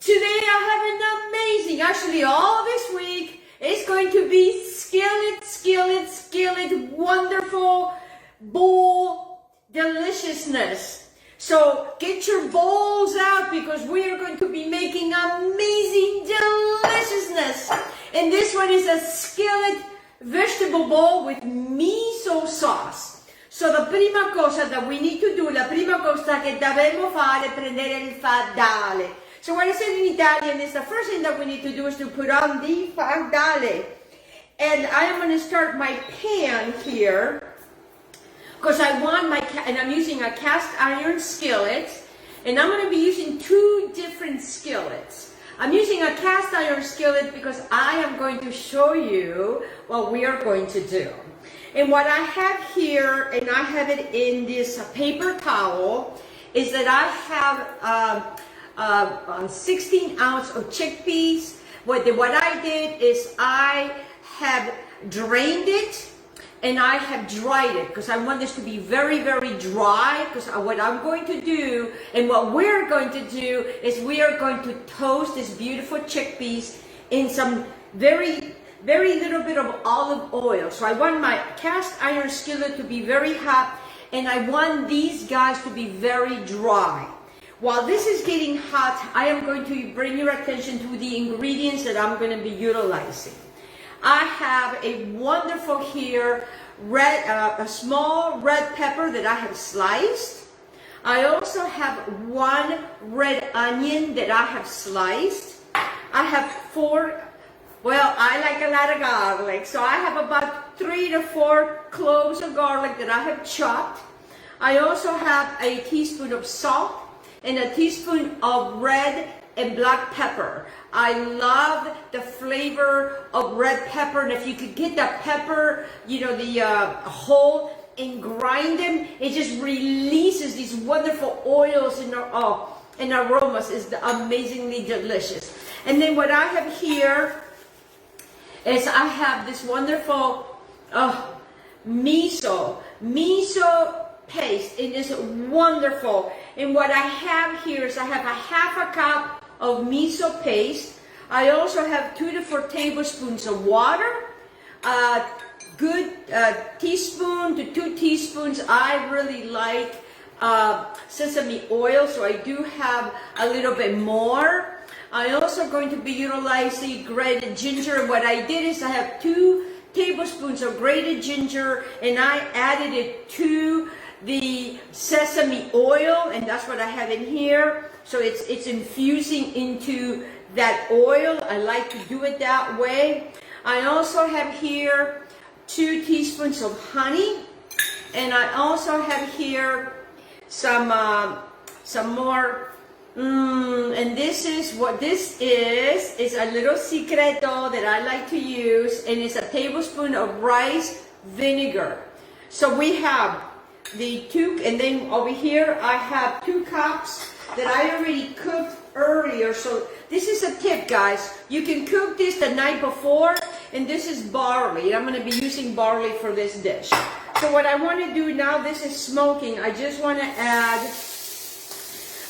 Today I have an amazing, actually all this week, it's going to be skillet, wonderful bowl deliciousness. So get your bowls out because we are going to be making amazing deliciousness. And this one is a skillet vegetable bowl with miso sauce. So la prima cosa that we need to do, la prima cosa che dobbiamo fare è prendere il fardale. So what I said in Italian is the first thing that we need to do is to put on the fardale. And I am going to start my pan here because I want and I'm using a cast iron skillet, and I'm going to be using two different skillets. I'm using a cast iron skillet because I am going to show you what we are going to do. And what I have here, and I have it in this paper towel, is that I have 16 ounce of chickpeas. What I did is I have drained it and I have dried it because I want this to be very, very dry. Because what I'm going to do and what we're going to do is we are going to toast this beautiful chickpeas in some very little bit of olive oil. So I want my cast iron skillet to be very hot, and I want these guys to be very dry. While this is getting hot, I am going to bring your attention to the ingredients that I'm going to be utilizing. I have a wonderful here a small red pepper that I have sliced. I also have one red onion that I have sliced. I have I like a lot of garlic, so I have about 3 to 4 cloves of garlic that I have chopped. I also have a teaspoon of salt and a teaspoon of red and black pepper. I love the flavor of red pepper, and if you could get the pepper, the whole, and grind them, it just releases these wonderful oils and aromas. It's amazingly delicious. And then what I have here is I have this wonderful miso paste. It is wonderful. And what I have here is I have a half a cup of miso paste. I also have 2 to 4 tablespoons of water, a good teaspoon to 2 teaspoons. I really like sesame oil, so I do have a little bit more. I'm also going to be utilizing grated ginger. What I did is I have 2 tablespoons of grated ginger, and I added it to the sesame oil, and that's what I have in here. So it's infusing into that oil. I like to do it that way. I also have here 2 teaspoons of honey, and I also have here some more. And this is what this is a little secreto that I like to use, and it's a tablespoon of rice vinegar. So we have the 2, and then over here I have 2 cups that I already cooked earlier. So this is a tip, guys. You can cook this the night before, and this is barley. I'm going to be using barley for this dish. So what I want to do now, this is smoking. I just want to add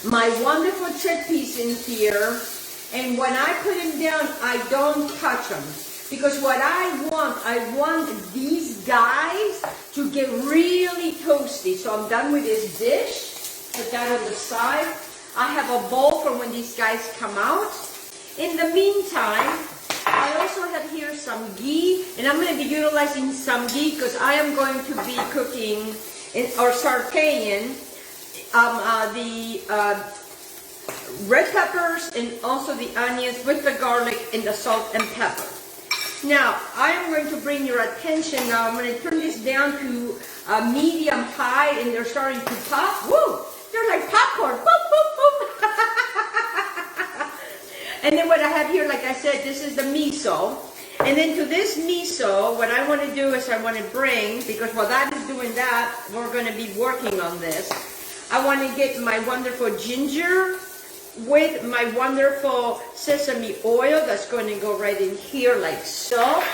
my wonderful chickpeas in here, and when I put them down, I don't touch them, because what I want these guys to get really toasty. So I'm done with this dish. Put that on the side. I have a bowl for when these guys come out. In the meantime, I also have here some ghee, and I'm going to be utilizing some ghee because I am going to be cooking or sauteing the red peppers and also the onions with the garlic and the salt and pepper. Now, I am going to bring your attention now. I'm going to turn this down to medium high, and they're starting to pop. Woo! They're like popcorn. Boop, boop, boop. And then what I have here, like I said, this is the miso. And then to this miso, what I want to do is I want to bring, because while that is doing that, we're going to be working on this. I want to get my wonderful ginger with my wonderful sesame oil. That's going to go right in here like so.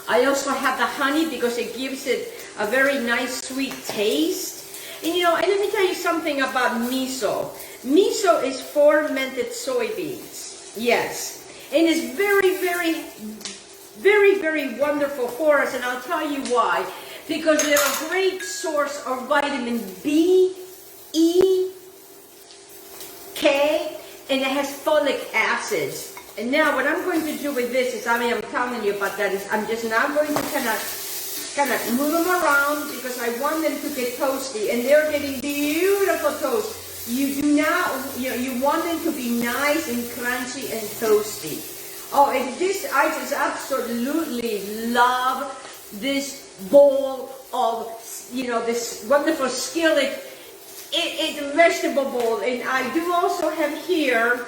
I also have the honey because it gives it a very nice sweet taste. And you know, and let me tell you something about miso. Miso is fermented soybeans. Yes. And it's very, very, very, very wonderful for us. And I'll tell you why. Because they're a great source of vitamin B, E, K, and it has folic acids. And now what I'm going to do with this is, I'm telling you about that, is I'm just now going to kind of move them around because I want them to get toasty, and they're getting beautiful toast. You do not, you want them to be nice and crunchy and toasty. Oh, and this, I just absolutely love this bowl of, this wonderful skillet. It's a vegetable bowl, and I do also have here,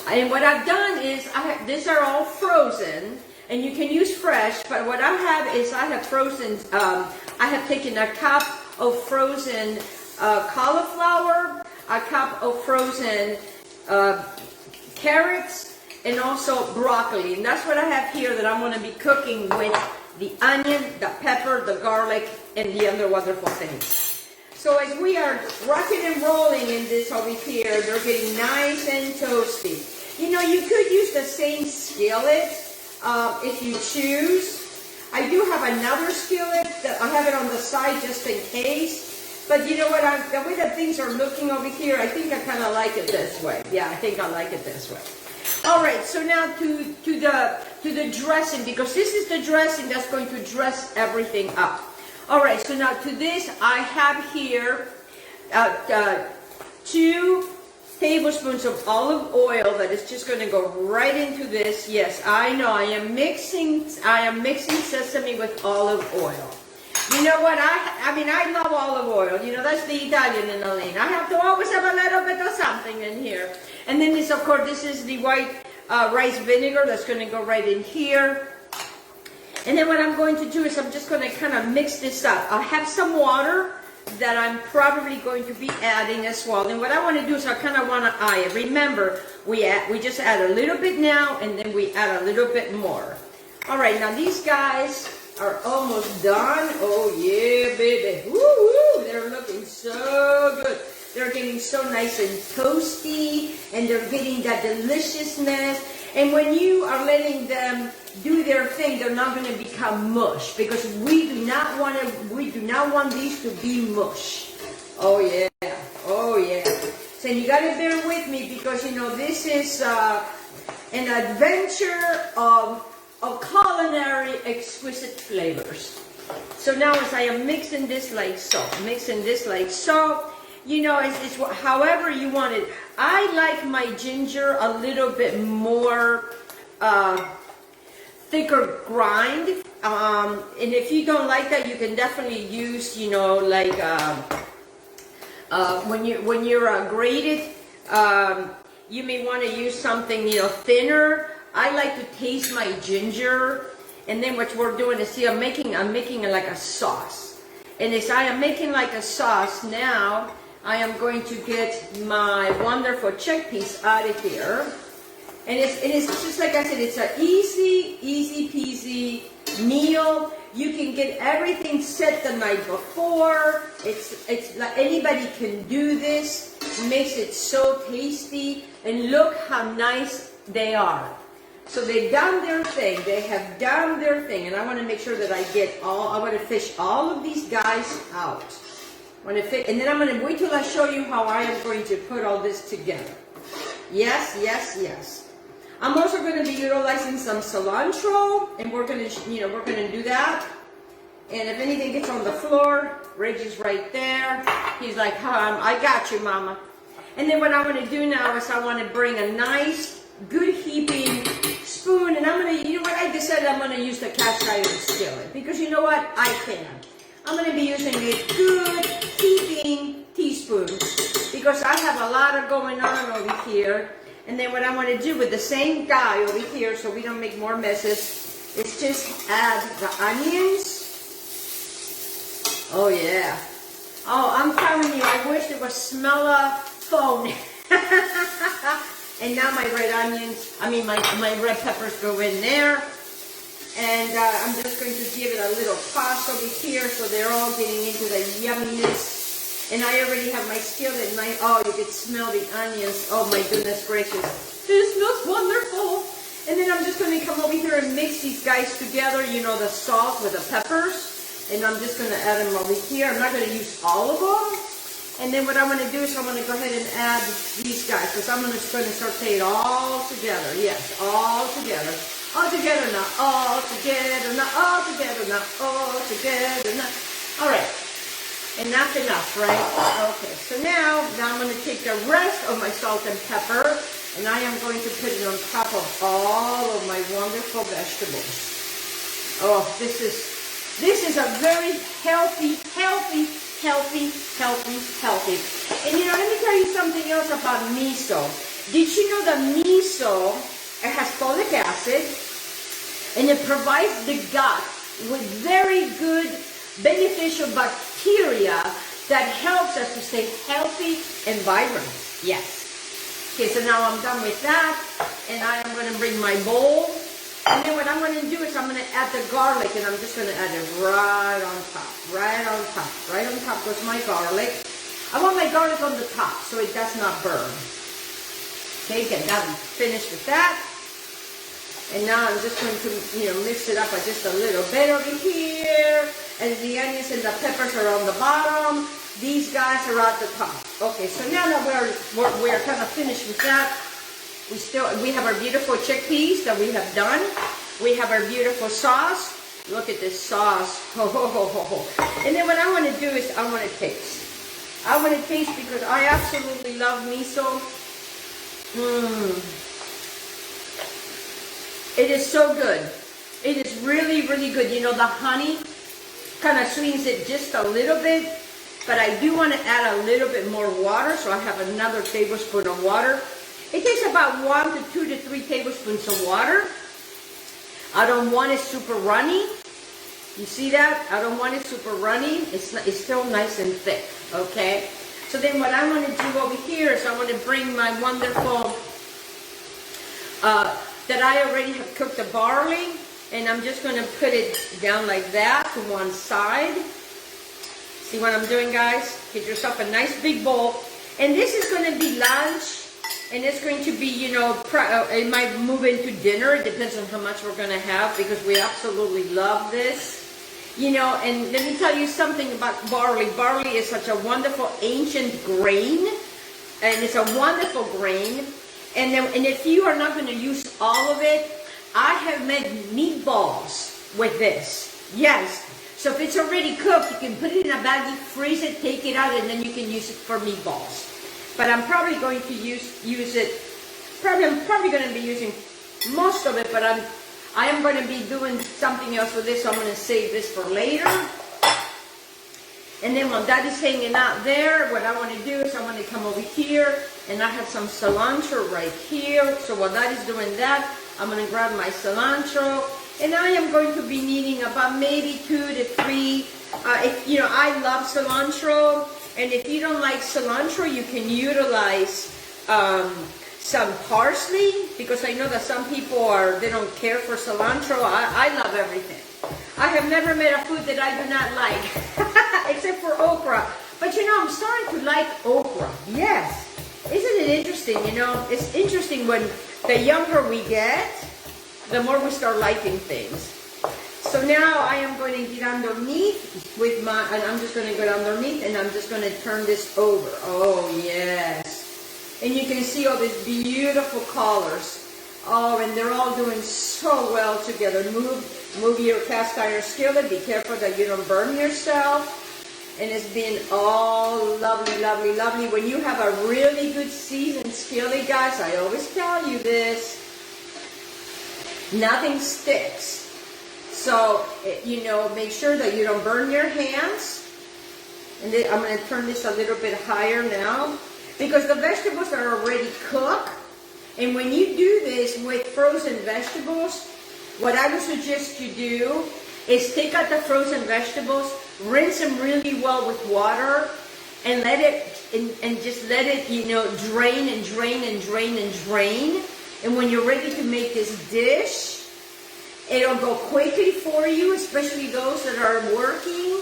and what I've done is, these are all frozen, and you can use fresh, but what I have is I have frozen, I have taken a cup of frozen cauliflower, a cup of frozen carrots, and also broccoli, and that's what I have here that I'm going to be cooking with the onion, the pepper, the garlic, and the other wonderful things. So as we are rocking and rolling in this over here, they're getting nice and toasty. You know, you could use the same skillet if you choose. I do have another skillet that I have it on the side just in case. But you know what, the way that things are looking over here, I think I kind of like it this way. Yeah, I think I like it this way. All right, so now to the dressing, because this is the dressing that's going to dress everything up. All right, so now to this, I have here 2 tablespoons of olive oil that is just going to go right into this. Yes, I know, I am mixing sesame with olive oil. You know what, I love olive oil. You know, that's the Italian in Elaine. I have to always have a little bit of something in here. And then this, of course, this is the white rice vinegar that's going to go right in here. And then what I'm going to do is I'm just going to kind of mix this up. I have some water that I'm probably going to be adding as well. And what I want to do is I kind of want to eye it. Remember, we just add a little bit now, and then we add a little bit more. All right, now these guys are almost done. Oh yeah, baby. Woo-woo, they're looking so good. They're getting so nice and toasty, and they're getting that deliciousness. And when you are letting them do their thing, they're not going to become mush, because we do not want these to be mush. Oh yeah, oh yeah. So you got to bear with me, because you know this is an adventure of culinary exquisite flavors. So now as I am mixing this like so, you know, it's however you want it. I like my ginger a little bit more thicker grind, and if you don't like that, you can definitely use, you know, like when you're grated, you may want to use something, you know, thinner. I like to taste my ginger, and then what we're doing is, see, I'm making like a sauce, and as I am making like a sauce now, I am going to get my wonderful chickpeas out of here. And it's just like I said, it's an easy peasy meal. You can get everything set the night before. It's like anybody can do this. It makes it so tasty. And look how nice they are. So they've done their thing. They have done their thing. And I want to make sure that I want to fish all of these guys out. And then I'm going to wait till I show you how I am going to put all this together. Yes, yes, yes. I'm also going to be utilizing some cilantro, and we're going to do that. And if anything gets on the floor, Reggie's right there. He's like, I got you, Mama. And then what I want to do now is I want to bring a nice, good heaping spoon, and I'm going to, you know what, I decided I'm going to use the cast iron skillet, because you know what, I can. I'm going to be using a good heaping teaspoon, because I have a lot of going on over here. And then what I want to do with the same guy over here, so we don't make more messes, is just add the onions. Oh yeah. Oh, I'm telling you, I wish it was smell a phone. And now my red onions, my red peppers go in there. And I'm just going to give it a little toss over here so they're all getting into the yumminess. And I already have my skillet and oh, you can smell the onions. Oh my goodness gracious. This smells wonderful. And then I'm just going to come over here and mix these guys together, you know, the salt with the peppers. And I'm just going to add them over here. I'm not going to use all of them. And then what I'm going to do is I'm going to go ahead and add these guys, because I'm going to saute it all together. Yes, all together. All together now. All together now. All together now. All together now. All right. And that's enough, right? Okay. So now I'm going to take the rest of my salt and pepper, and I am going to put it on top of all of my wonderful vegetables. Oh, this is a very healthy. And you know, let me tell you something else about miso. Did you know that miso, it has folic acid, and it provides the gut with very good beneficial bacteria that helps us to stay healthy and vibrant. Yes. Okay, so now I'm done with that, and I am going to bring my bowl. And then what I'm going to do is I'm going to add the garlic, and I'm just going to add it right on top. Right on top. Right on top goes my garlic. I want my garlic on the top so it does not burn. Okay, get that finished with that. And now I'm just going to, you know, mix it up just a little bit over here. And the onions and the peppers are on the bottom. These guys are at the top. Okay, so now that we're kind of finished with that, we have our beautiful chickpeas that we have done. We have our beautiful sauce. Look at this sauce. Ho, ho, ho, ho, ho. And then what I want to do is I want to taste. I want to taste because I absolutely love miso. It is so good. It is really, really good. You know, the honey kind of sweetens it just a little bit. But I do want to add a little bit more water. So I have another tablespoon of water. It takes about 1 to 2 to 3 tablespoons of water. I don't want it super runny. You see that? I don't want it super runny. It's still nice and thick, okay? So then what I want to do over here is I want to bring my wonderful, that I already have cooked the barley, and I'm just going to put it down like that to one side. See what I'm doing, guys? Get yourself a nice big bowl. And this is going to be lunch. And it's going to be, you know, it might move into dinner. It depends on how much we're going to have, because we absolutely love this. You know, and let me tell you something about barley. Barley is such a wonderful ancient grain. And it's a wonderful grain. And if you are not going to use all of it, I have made meatballs with this. Yes. So if it's already cooked, you can put it in a baggie, freeze it, take it out, and then you can use it for meatballs. But I'm probably going to use it. I'm probably going to be using most of it, but I am going to be doing something else with this, so I'm going to save this for later. And then while that is hanging out there, what I want to do is I want to come over here, and I have some cilantro right here. So while that is doing that, I'm going to grab my cilantro, and I am going to be needing about maybe 2 to 3. If you know, I love cilantro. And if you don't like cilantro, you can utilize some parsley, because I know that some people they don't care for cilantro. I love everything. I have never made a food that I do not like, except for okra. But you know, I'm starting to like okra. Yes. Isn't it interesting? You know, it's interesting when the younger we get, the more we start liking things. So now I am going to get underneath and I'm just going to go underneath, and I'm just going to turn this over. Oh, yes. And you can see all these beautiful colors. Oh, and they're all doing so well together. Move your cast iron skillet. Be careful that you don't burn yourself. And it's been all lovely, lovely, lovely. When you have a really good seasoned skillet, guys, I always tell you this, nothing sticks. So, you know, make sure that you don't burn your hands. And then I'm going to turn this a little bit higher now, because the vegetables are already cooked. And when you do this with frozen vegetables, what I would suggest you do is take out the frozen vegetables, rinse them really well with water, and let it, and just let it, you know, drain and drain and drain and drain. And when you're ready to make this dish, It'll go quickly for you, especially those that are working.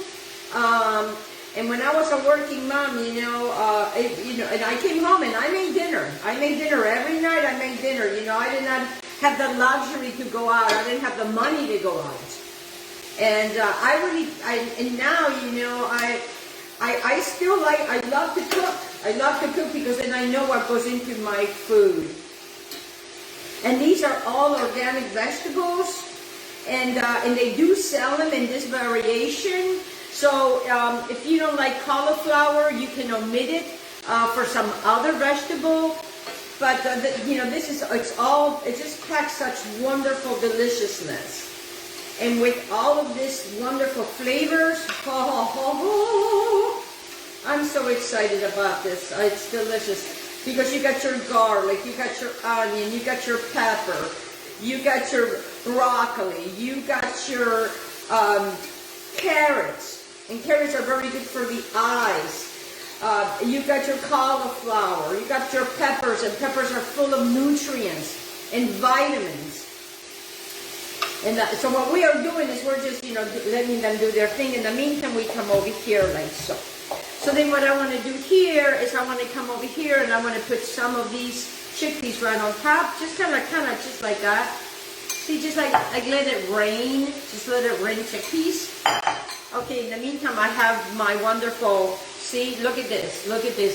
And when I was a working mom, and I came home and I made dinner. I made dinner every night. I made dinner. I did not have the luxury to go out. I didn't have the money to go out. And and now, I still I love to cook. I love to cook because then I know what goes into my food. And these are all organic vegetables, and they do sell them in this variation. So if you don't like cauliflower, you can omit it for some other vegetable. But it just packs such wonderful deliciousness. And with all of this wonderful flavors, I'm so excited about this. It's delicious. Because you got your garlic, you got your onion, you got your pepper, you got your broccoli, you got your carrots. And carrots are very good for the eyes. You got your cauliflower, you got your peppers, and peppers are full of nutrients and vitamins. And so what we are doing is we're just, letting them do their thing. In the meantime, we come over here like so. So then what I want to do here is I want to come over here and I want to put some of these chickpeas right on top. Just kind of just like that. See, just like let it rain. Just let it rain chickpeas. Okay, in the meantime, I have my wonderful, see, look at this,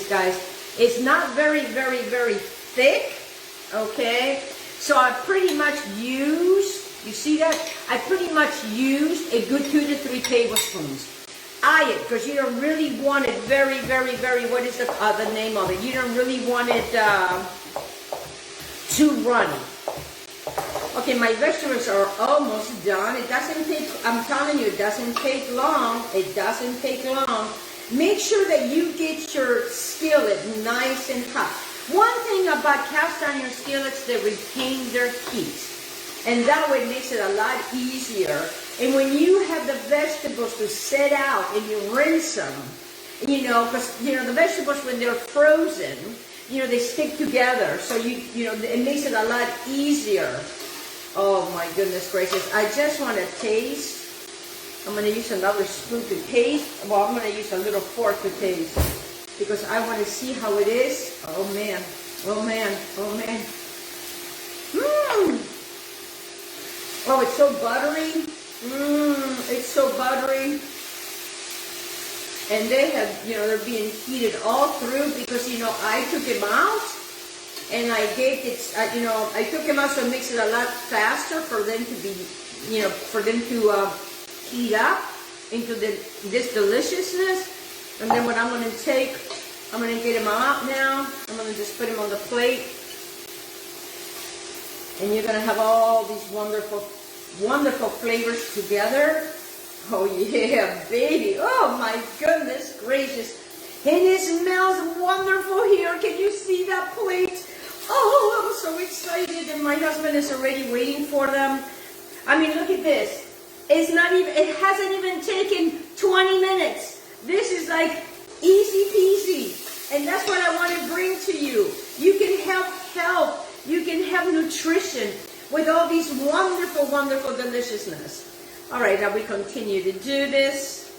guys. It's not very, very, very thick, okay? So I pretty much used, you see that? I pretty much used a good 2 to 3 tablespoons. Eye it, because you don't really want it very, very, very, what is the name of it? You don't really want it too runny. Okay, my vegetables are almost done. It doesn't take, I'm telling you, it doesn't take long. It doesn't take long. Make sure that you get your skillet nice and hot. One thing about cast iron skillets, they retain their heat. And that way it makes it a lot easier. And when you have the vegetables to set out and you rinse them, because, the vegetables when they're frozen, they stick together. So, it makes it a lot easier. Oh my goodness gracious. I just want to taste. I'm going to use another spoon to taste. Well, I'm going to use a little fork to taste. Because I want to see how it is. Oh man. Oh man. Oh man. Mmm. Oh, it's so buttery. It's so buttery. And they have, they're being heated all through because, I took them out. And I gave it, I took them out so it makes it a lot faster for them to be, for them to heat up into this deliciousness. And then what I'm going to take, I'm going to get them out now. I'm going to just put them on the plate. And you're going to have all these wonderful, wonderful flavors together. Oh yeah, baby. Oh my goodness gracious. And it smells wonderful here. Can you see that plate? Oh, I'm so excited. And my husband is already waiting for them. I mean, look at this. It's not even, it hasn't even taken 20 minutes. This is like easy peasy. And that's what I want to bring to you. You can have health. You can have nutrition with all these wonderful, wonderful deliciousness. All right, now we continue to do this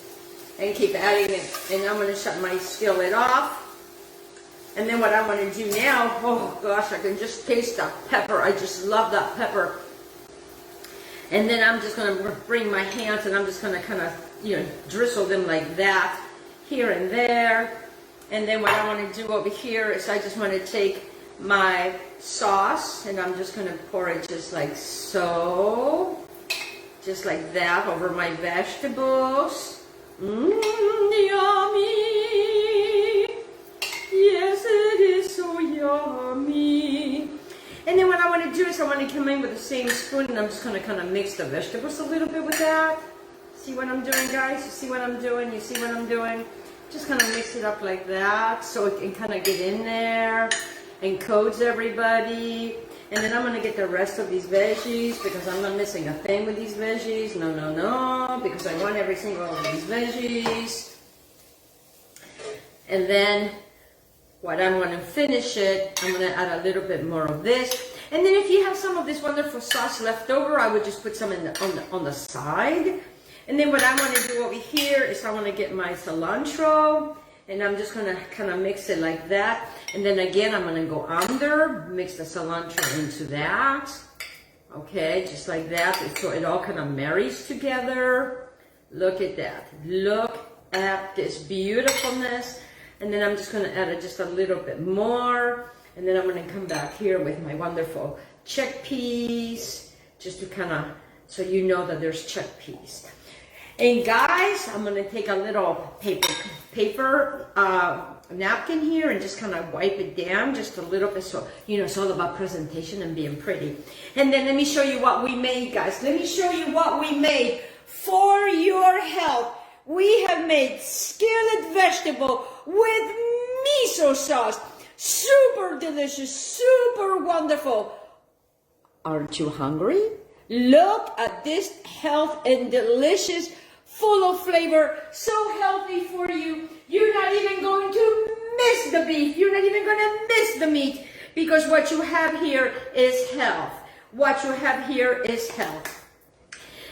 and keep adding it. And I'm going to shut my skillet off. And then what I want to do now, oh gosh, I can just taste that pepper. I just love that pepper. And then I'm just going to bring my hands and I'm just going to kind of, drizzle them like that, here and there. And then what I want to do over here is I just want to take my sauce and I'm just going to pour it just like so. Just like that over my vegetables. Yummy. Yes, it is so yummy. And then what I want to do is I want to come in with the same spoon and I'm just going to kind of mix the vegetables a little bit with that. See what I'm doing, guys? You see what I'm doing? You see what I'm doing? Just kind of mix it up like that so it can kind of get in there and coats everybody. And then I'm going to get the rest of these veggies because I'm not missing a thing with these veggies. No, no, no. Because I want every single one of these veggies. And then what I'm going to finish it, I'm going to add a little bit more of this. And then if you have some of this wonderful sauce left over, I would just put some on the side. And then what I want to do over here is I want to get my cilantro, and I'm just going to kind of mix it like that. And then again, I'm going to go under, mix the cilantro into that. Okay, just like that, so it all kind of marries together. Look at that. Look at this beautifulness. And then I'm just going to add just a little bit more. And then I'm going to come back here with my wonderful chickpeas, just to kind of, so you know that there's chickpeas. And guys, I'm going to take a little paper napkin here and just kind of wipe it down just a little bit, so you know it's all about presentation and being pretty. And then let me show you what we made, guys. Let me show you what we made for your health. We have made skillet vegetable with miso sauce. Super delicious, super wonderful. Aren't you hungry? Look at this health and delicious, full of flavor, so healthy for you. You're not even going to miss the beef. You're not even going to miss the meat, because what you have here is health. What you have here is health.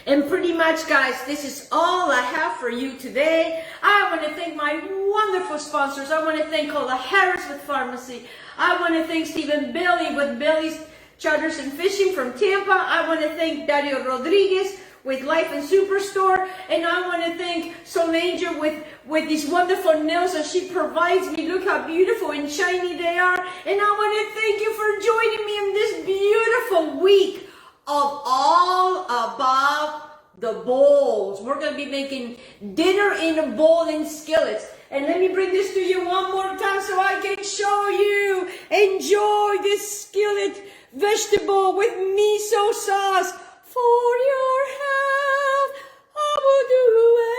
And pretty much, guys, this is all I have for you today. I want to thank my wonderful sponsors. I want to thank Ola Harris with FARMASI. I want to thank Stephen Bailey with Bailey's Charters and Fishing from Tampa. I want to thank Dario Rodriguez with Life and Superstore. And I want to thank Solangel with these wonderful nails that she provides me. Look how beautiful and shiny they are. And I want to thank you for joining me in this beautiful week of all about the bowls. We're going to be making dinner in a bowl in skillets. And let me bring this to you one more time so I can show you. Enjoy this skillet vegetable with miso sauce for your health. I will do it.